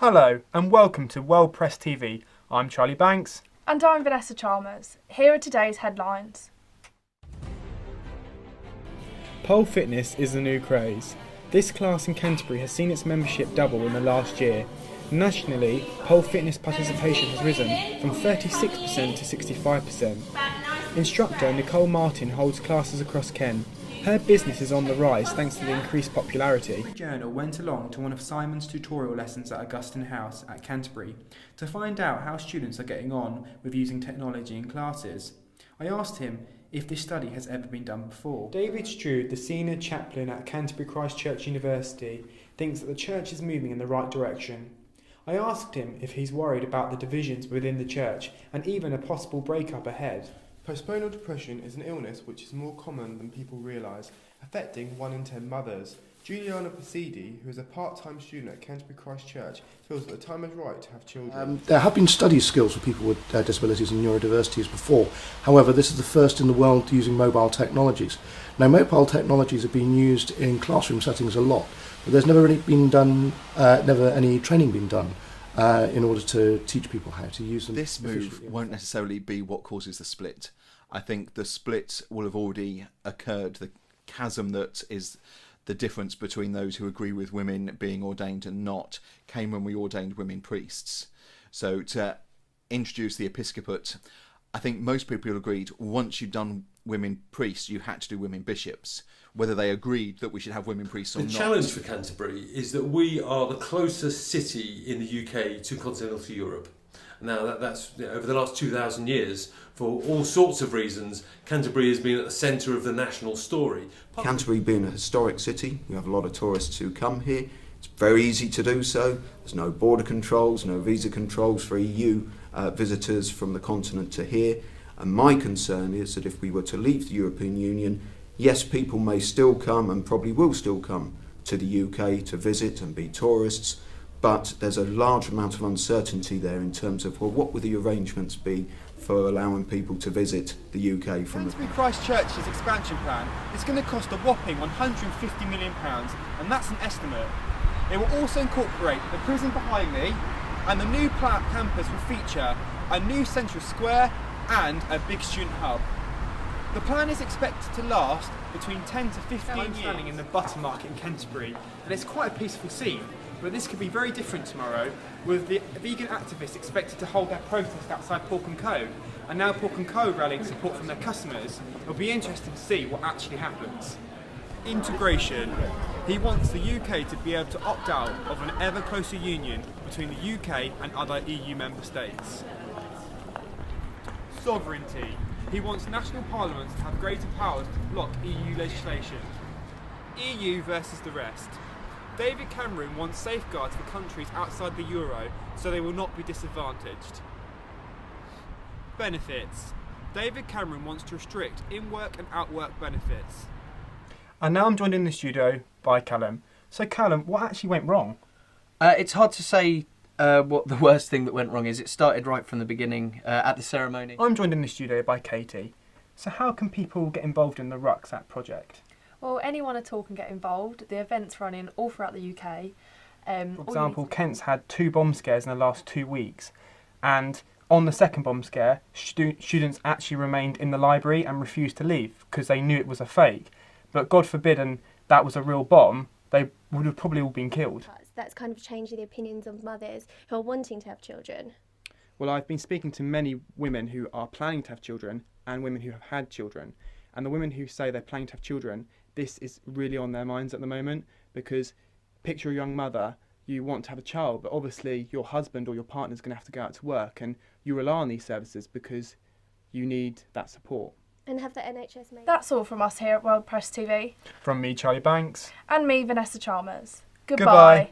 Hello and welcome to World Press TV. I'm Charlie Banks. And I'm Vanessa Chalmers. Here are today's headlines. Pole fitness is the new craze. This class in Canterbury has seen its membership double in the last year. Nationally, pole fitness participation has risen from 36% to 65%. Instructor Nicole Martin holds classes across Kent. Her business is on the rise thanks to the increased popularity. The Journal went along to one of Simon's tutorial lessons at Augustine House at Canterbury to find out how students are getting on with using technology in classes. I asked him if this study has ever been done before. David Stroud, the senior chaplain at Canterbury Christ Church University, thinks that the church is moving in the right direction. I asked him if he's worried about the divisions within the church and even a possible breakup ahead. Postpartum depression is an illness which is more common than people realise, affecting 1 in 10 mothers. Juliana Pasidi, who is a part-time student at Canterbury Christ Church, feels that the time is right to have children. There have been study skills for people with disabilities and neurodiversities before. However, this is the first in the world using mobile technologies. Now, mobile technologies have been used in classroom settings a lot, but there's never any training been done in order to teach people how to use them. This move won't necessarily be what causes the split. I think the split will have already occurred. The chasm that is the difference between those who agree with women being ordained and not came when we ordained women priests. So to introduce the episcopate, I think most people agreed once you'd done women priests, you had to do women bishops. Whether they agreed that we should have women priests or not. The challenge for Canterbury is that we are the closest city in the UK to continental Europe. Now that's over the last 2,000 years, for all sorts of reasons, Canterbury has been at the centre of the national story. Canterbury being a historic city, we have a lot of tourists who come here. It's very easy to do so. There's no border controls, no visa controls for EU visitors from the continent to here. And my concern is that if we were to leave the European Union, yes, people may still come and probably will still come to the UK to visit and be tourists, but there's a large amount of uncertainty there in terms of, well, what would the arrangements be for allowing people to visit the UK from Canterbury Christ Church's expansion plan is going to cost a whopping £150 million, and that's an estimate. It will also incorporate the prison behind me, and the new campus will feature a new central square and a big student hub. The plan is expected to last between 10 to 15 years. I'm standing in the butter market in Canterbury, and it's quite a peaceful scene, but this could be very different tomorrow, with the vegan activists expected to hold their protest outside Pork & Co, and now Pork & Co rallying support from their customers. It'll be interesting to see what actually happens. Integration. He wants the UK to be able to opt out of an ever closer union between the UK and other EU member states. Sovereignty. He wants national parliaments to have greater powers to block EU legislation. EU versus the rest. David Cameron wants safeguards for countries outside the euro so they will not be disadvantaged. Benefits. David Cameron wants to restrict in-work and out-work benefits. And now I'm joined in the studio by Callum. So Callum, what actually went wrong? It's hard to say what the worst thing that went wrong is. It started right from the beginning at the ceremony. I'm joined in the studio by Katie. So how can people get involved in the Rucksack project? Well, anyone at all can get involved. The event's running all throughout the UK. For example, Kent's had 2 bomb scares in the last 2 weeks, and on the second bomb scare, students actually remained in the library and refused to leave because they knew it was a fake. But God forbid, and that was a real bomb, they would have probably all been killed. That's kind of changing the opinions of mothers who are wanting to have children. Well, I've been speaking to many women who are planning to have children and women who have had children. And the women who say they're planning to have children, this is really on their minds at the moment, because picture a young mother, you want to have a child, but obviously your husband or your partner is going to have to go out to work, and you rely on these services because you need that support. And have the NHS made. That's all from us here at World Press TV. From me, Charlie Banks. And me, Vanessa Chalmers. Goodbye.